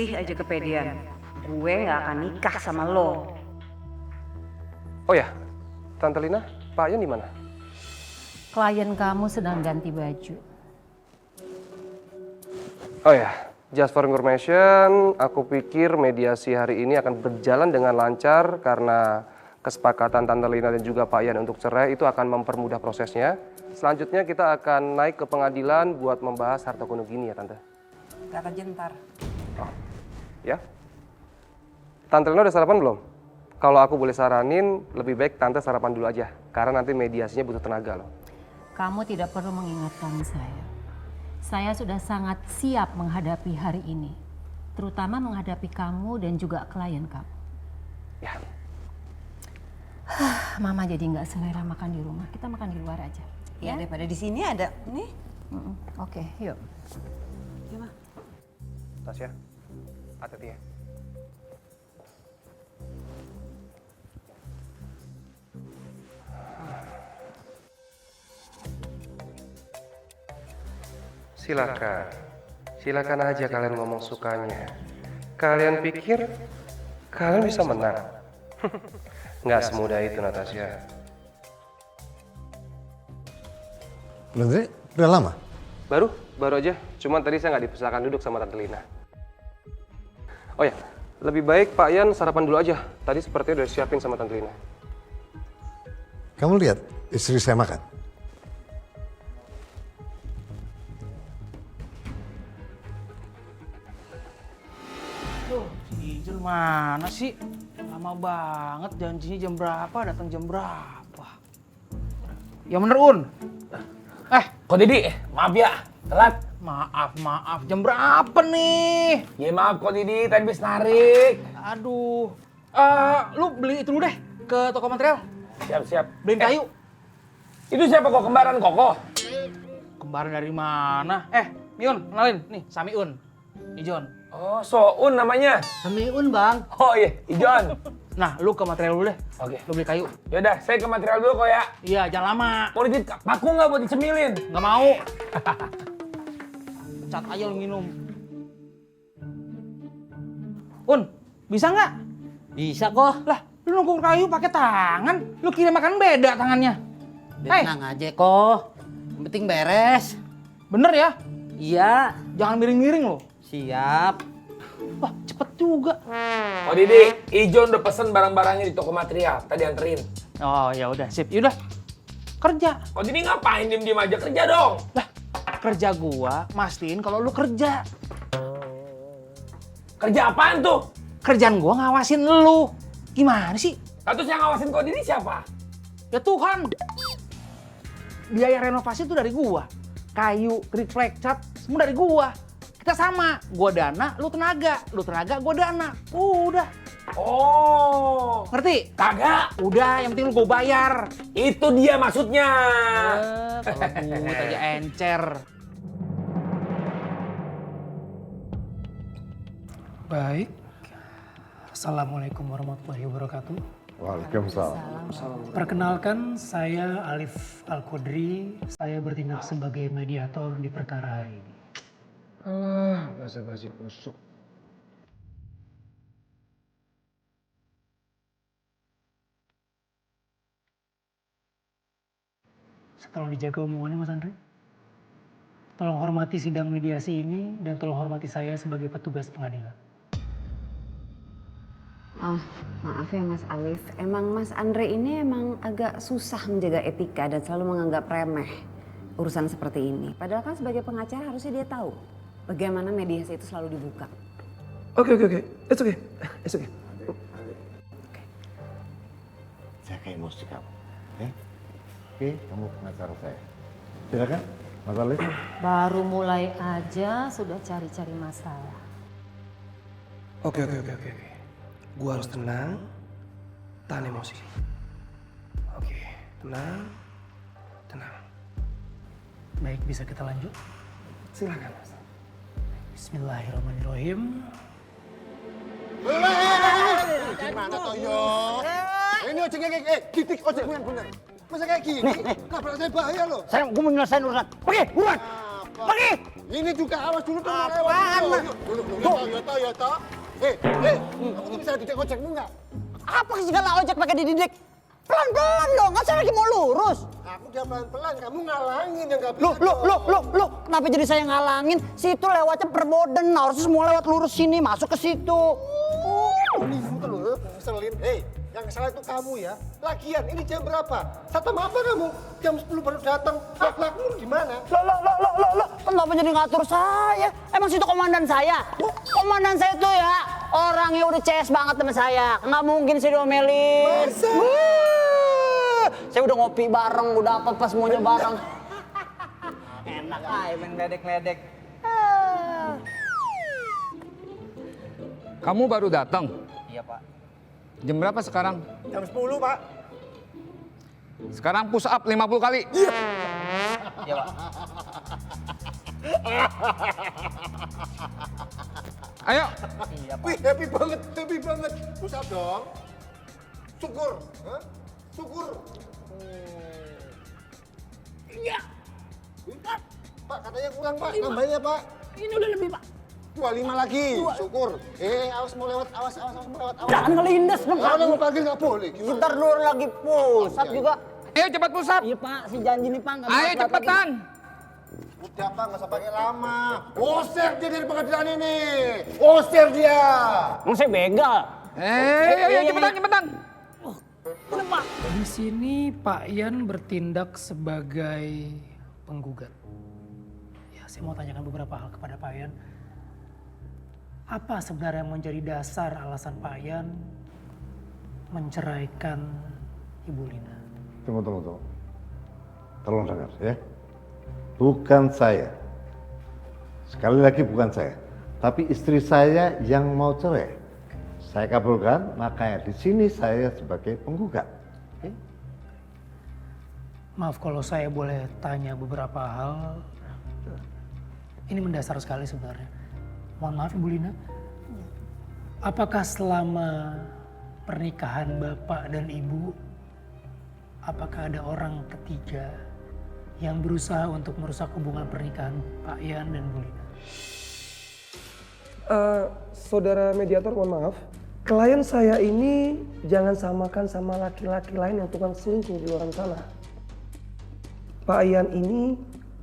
kasih aja kepedean. Gue nggak akan nikah sama lo. Oh ya, Tante Lina, Pak Yan di mana? Klien kamu sedang ganti baju. Oh ya, just for information, aku pikir mediasi hari ini akan berjalan dengan lancar karena kesepakatan Tante Lina dan juga Pak Yan untuk cerai itu akan mempermudah prosesnya. Selanjutnya kita akan naik ke pengadilan buat membahas harta gono gini ya Tante. Kata jentar. Oh, ya. Tante Lina udah sarapan belum? Kalau aku boleh saranin, lebih baik Tante sarapan dulu aja. Karena nanti mediasinya butuh tenaga loh. Kamu tidak perlu mengingatkan saya. Saya sudah sangat siap menghadapi hari ini. Terutama menghadapi kamu dan juga klien kamu. Ya. Mama jadi nggak selera makan di rumah. Kita makan di luar aja. Ya daripada di sini ada nih. Oke, yuk. Ya, Ma. Tasya, hati-hati ya. Silakan. Silakan aja kalian ngomong sukanya. Kalian pikir kalian bisa menang? Nggak semudah itu, Natasha. Andre, udah lama? Baru aja. Cuman tadi saya nggak dipersilakan duduk sama Tante Lina. Oh ya, lebih baik Pak Yan sarapan dulu aja. Tadi sepertinya udah siapin sama Tante Lina. Kamu lihat istri saya makan? Tuh, si Ijul mana sih? Lama banget, janjinya jam berapa, datang jam berapa? Ya bener, Un. Kok Didi, maaf ya, telat. Maaf, jam berapa nih? Ya maaf kok Didi, tadi habis narik. Aduh, lu beli itu dulu deh, ke toko material. Siap. Beliin kayu. Itu siapa kok, kembaran Koko? Kembaran dari mana? Miun, kenalin, nih, Samiun, Ijon. Oh, Soun namanya. Samiun, Bang. Oh iya, Ijon. Nah, lu ke material dulu deh. Oke. Lu beli kayu. Yaudah, saya ke material dulu kok ya. Iya, jangan lama. Mau dijit paku nggak buat dicemilin? Nggak mau. Cat aja lu minum. Un, bisa nggak? Bisa kok. Lah, lu nunggu kayu pakai tangan. Lu kira makan beda tangannya. Tenang aja kok. Yang penting beres. Bener ya? Iya. Jangan miring-miring lo. Siap. Wah, cepet juga. Oh Didi, Ijon udah pesen barang-barangnya di toko material. Tadi anterin. Oh, ya udah, sip. Yaudah. Kerja. Kok Didi ngapain diem-diem aja, kerja dong. Lah, kerja gua mastiin kalau lu kerja. Kerja apaan tuh? Kerjaan gua ngawasin lu. Gimana sih? Terus yang ngawasin kok Didi siapa? Ya Tuhan. Biaya renovasi itu dari gua. Kayu, triplek, cat, semua dari gua. Kita sama. Gua dana, lu tenaga. Lu tenaga, gua dana. Udah. Oh, Ngerti? kagak. Udah, yang penting lu gua bayar. Itu dia maksudnya. Kalau duit aja encer. Baik. Assalamualaikum warahmatullahi wabarakatuh. Waalaikumsalam. Perkenalkan, saya Alif Al-Qudri. Saya bertindak sebagai mediator di perkara hari ini. Basa-basi busuk. Tolong dijaga omongannya, Mas Andre. Tolong hormati sidang mediasi ini dan tolong hormati saya sebagai petugas pengadilan. Oh, maaf ya Mas Alif. Emang Mas Andre ini emang agak susah menjaga etika dan selalu menganggap remeh urusan seperti ini. Padahal kan sebagai pengacara harusnya dia tahu bagaimana mediasi itu selalu dibuka. Oke. It's okay. Jaga emosi kamu. Oke, kamu pengacara saya. Silakan, Mas Alif. Baru mulai aja sudah cari-cari masalah. Oke. Gua harus tenang, tahan emosi. Oke, tenang. Baik, bisa kita lanjut? Silakan, Mas. Bismillahirrahmanirrahim. Gimana toh yo? Ini ojek kayak titik ojek bener. Masa kayak gini? Nabrak saya bahaya loh. Saya mau menyelesaikan urusan. Pergi, buruan. Pergi. Ini juga awas dulu tuh. Apaan? Duduk. Ya toh. Kamu tuh bisa didik ojekmu nggak? Apa segala ojek pakai dididik? Pelan-pelan dong, kan saya lagi mau lurus. Aku udah pelan-pelan, kamu ngalangin yang nggak bisa. Loh, kenapa jadi saya ngalangin? Situ lewatnya Perboden, harusnya semua lewat lurus sini, masuk ke situ. Ini itu loh, ngeselin. Yang salah itu kamu ya. Lagian, ini jam berapa? Satam apa kamu? Jam 10 baru datang. Lak-lak lu gimana? Loh, kenapa jadi ngatur saya? Emang situ komandan saya? Komandan saya tuh ya, orangnya udah CS banget sama saya. Nggak mungkin sih diomelin. Masa? Saya udah ngopi bareng, udah apa semuanya bareng. Enak aja main ledek-ledek. Kamu baru datang. Iya, Pak. Jam berapa sekarang? Jam 10, Pak. Sekarang push up 50 kali. Iya, Pak. Ayo. Iya, Pak. Wih, happy banget. Pusat dong. Syukur. Hah? Syukur. Iya. Pak, katanya kurang, Pak. Tambahnya, Pak. Ini udah lebih, Pak. 25 lagi. Syukur. Awas mau lewat. Awas mau lewat. Jangan ngelindas dong, Pak. Kalau mau panggil nggak boleh. Bentar dulu lagi pusat juga. Ayo cepat push up. Iya, Pak. Si janji nih, Pak. Nggak Ayo mau telat cepetan. Udah, Pak, nggak usah pakai lama. Usir dia dari pengadilan ini. Usir dia. lagi. Emang saya begal. Ayo cepetan. Di sini Pak Ian bertindak sebagai penggugat. Ya, saya mau tanyakan beberapa hal kepada Pak Ian. Apa sebenarnya yang menjadi dasar alasan Pak Ian menceraikan Ibu Lina? Tunggu. Tolong dengar ya. Bukan saya. Sekali lagi bukan saya. Tapi istri saya yang mau cerai. Saya kabulkan, makanya di sini saya sebagai penggugat. Oke? Maaf kalau saya boleh tanya beberapa hal. Ini mendasar sekali sebenarnya. Mohon maaf Ibu Lina. Apakah selama pernikahan Bapak dan Ibu, apakah ada orang ketiga yang berusaha untuk merusak hubungan pernikahan Pak Ian dan Bu Lina? Saudara mediator, mohon maaf. Klien saya ini jangan samakan sama laki-laki lain yang tukang selingkuh di luar sana. Pak Ian ini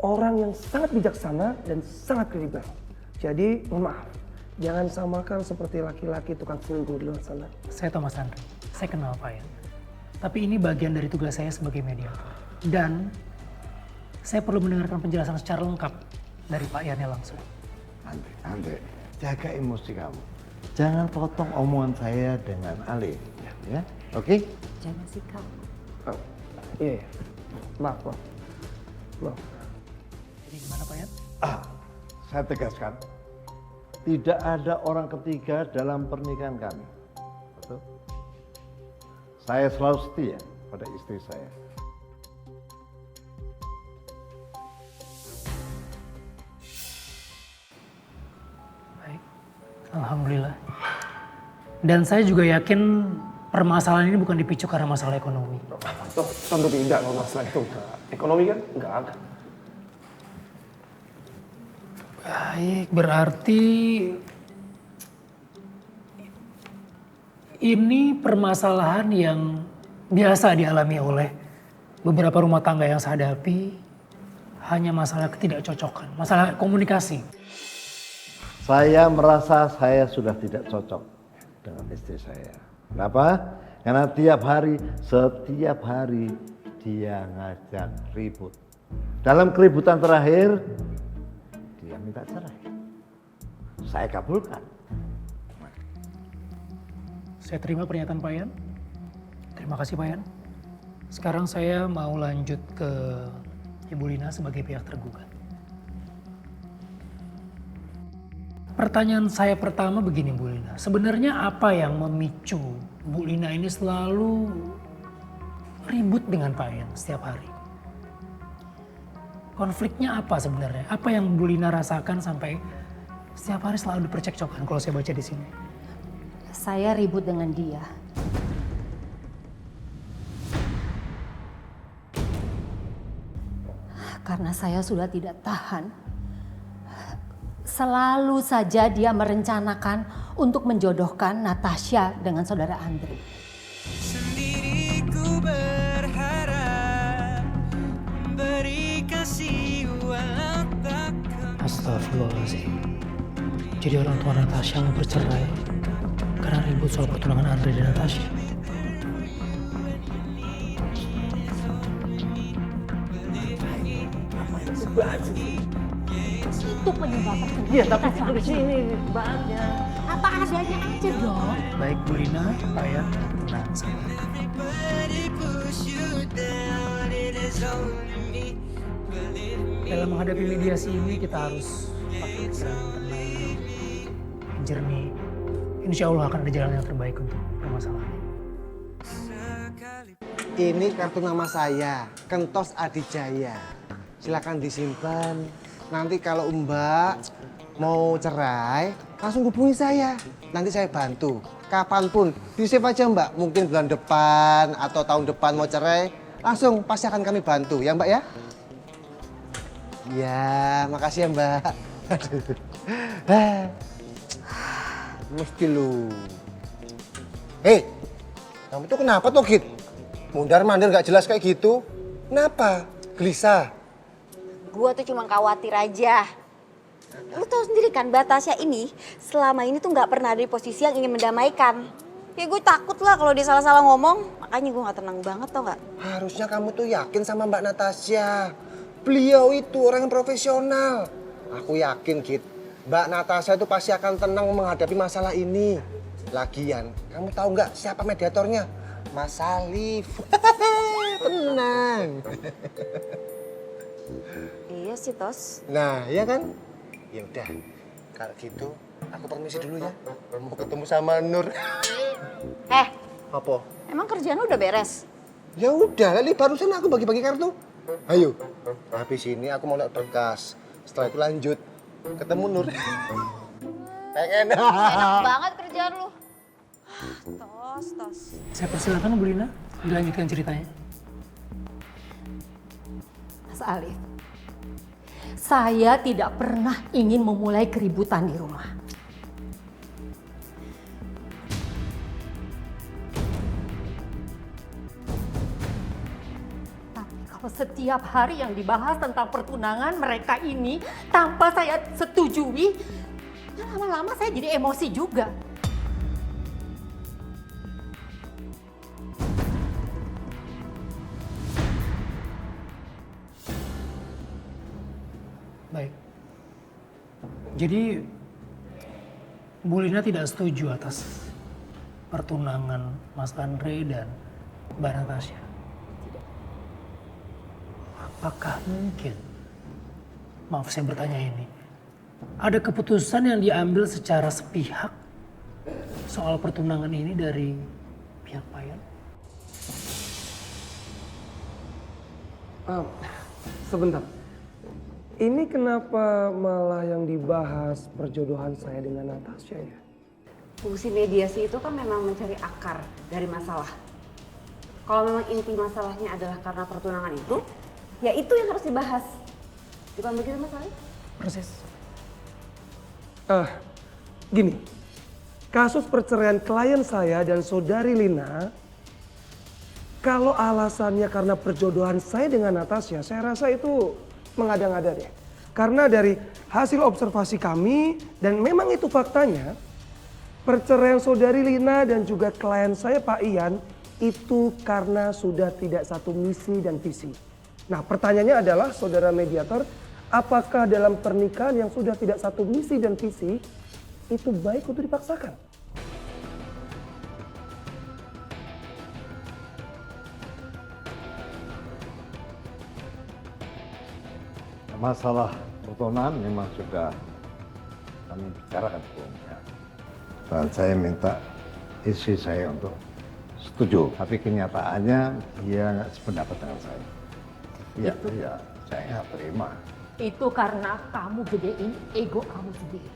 orang yang sangat bijaksana dan sangat kredibel. Jadi, mohon maaf, jangan samakan seperti laki-laki tukang selingkuh di luar sana. Saya Thomas Andre, saya kenal Pak Ian. Tapi ini bagian dari tugas saya sebagai mediator. Dan saya perlu mendengarkan penjelasan secara lengkap dari Pak Iannya langsung. Andre, jaga emosi kamu. Jangan potong omongan saya dengan alih. Ya, oke? Jaga sikap. Iya, maaf. Jadi gimana Pak Ian? Saya tegaskan, tidak ada orang ketiga dalam pernikahan kami. Betul? Saya selalu setia pada istri saya. Baik, alhamdulillah. Dan saya juga yakin permasalahan ini bukan dipicu karena masalah ekonomi. Tentu tidak kalau masalah itu. Ekonomi kan nggak ada. Baik, berarti ini permasalahan yang biasa dialami oleh beberapa rumah tangga yang saya hadapi, hanya masalah ketidakcocokan, masalah komunikasi. Saya merasa saya sudah tidak cocok dengan istri saya. Kenapa? Karena setiap hari dia ngajak ribut. Dalam keributan terakhir, dia minta cerai. Saya kabulkan. Saya terima pernyataan Pak Ian. Terima kasih Pak Ian. Sekarang saya mau lanjut ke Ibu Lina sebagai pihak tergugat. Pertanyaan saya pertama begini Bu Lina. Sebenarnya apa yang memicu Bu Lina ini selalu ribut dengan Pak Ian setiap hari? Konfliknya apa sebenarnya? Apa yang Bu Lina rasakan sampai setiap hari selalu dipercekcokan kalau saya baca di sini? Saya ribut dengan dia. Karena saya sudah tidak tahan selalu saja dia merencanakan untuk menjodohkan Natasha dengan saudara Andre. Sendiriku berharap beri kasih walau takkan. Astagfirullahaladzim. Jadi orang tua Natasha mau bercerai karena ribut soal pertunangan Andre dan Natasha. Itu penyebabnya. Iya, tapi di sini bannya. Apa adanya aja dong. Baik Bu Lina, Pak Yan, tenang saja. Dalam menghadapi mediasi ini kita harus pakai pikiran tenang, jernih. Insya Allah akan ada jalan yang terbaik untuk permasalahan ini. Ini kartu nama saya, Kentos Adijaya. Silakan disimpan. Nanti kalau Mbak mau cerai, langsung hubungi saya. Nanti saya bantu. Kapanpun, di-save aja Mbak. Mungkin bulan depan atau tahun depan mau cerai, langsung pasti akan kami bantu ya Mbak ya. Ya, makasih ya Mbak. Mesti lu. Hei, kamu tuh kenapa tuh Git? Mundar-mandir gak jelas kayak gitu. Kenapa? Gelisah? Gua tuh cuma khawatir aja. Lu tahu sendiri kan Natasha ini selama ini tuh nggak pernah ada di posisi yang ingin mendamaikan. Ya gue takut lah kalau dia salah-salah ngomong. Makanya gue nggak tenang banget tau gak? Harusnya kamu tuh yakin sama Mbak Natasha. Beliau itu orang yang profesional. Aku yakin Git, Mbak Natasha itu pasti akan tenang menghadapi masalah ini. Lagian, kamu tahu nggak siapa mediatornya? Mas Salif. Tenang. Iya sih Tos. Nah, iya kan? Ya udah, kalau gitu aku permisi dulu ya. Mau ketemu sama Nur. Apa? Emang kerjaan lu udah beres? Ya udah, Lali barusan aku bagi-bagi kartu. Ayo, habis ini aku mau lihat berkas. Setelah itu lanjut ketemu Nur. Pengen. Enak banget kerjaan lu. Tos. Saya persilakan Bu Lina, dilanjutkan ceritanya. Mas Alif, saya tidak pernah ingin memulai keributan di rumah. Tapi kalau setiap hari yang dibahas tentang pertunangan mereka ini tanpa saya setujui, ya lama-lama saya jadi emosi juga. Baik. Jadi Bu Lina tidak setuju atas pertunangan Mas Andre dan Mbak Natasha. Apakah mungkin, maaf saya bertanya ini, ada keputusan yang diambil secara sepihak soal pertunangan ini dari pihak Pak Yan? Sebentar. Ini kenapa malah yang dibahas perjodohan saya dengan Natasha ya? Fungsi mediasi itu kan memang mencari akar dari masalah. Kalau memang inti masalahnya adalah karena pertunangan itu, ya itu yang harus dibahas. Bukan begitu Mas Ali? Persis. Gini, kasus perceraian klien saya dan saudari Lina, kalau alasannya karena perjodohan saya dengan Natasha, saya rasa itu mengada-ngada deh. Karena dari hasil observasi kami, dan memang itu faktanya, perceraian saudari Lina dan juga klien saya Pak Ian, itu karena sudah tidak satu misi dan visi. Nah pertanyaannya adalah saudara mediator, apakah dalam pernikahan yang sudah tidak satu misi dan visi, itu baik untuk dipaksakan? Masalah pertunangan memang sudah kami bicarakan sebelumnya. Dan saya minta istri saya untuk setuju. Tapi kenyataannya dia nggak sependapat dengan saya. Iya, saya nggak terima. Itu karena kamu gedein ego kamu sendiri.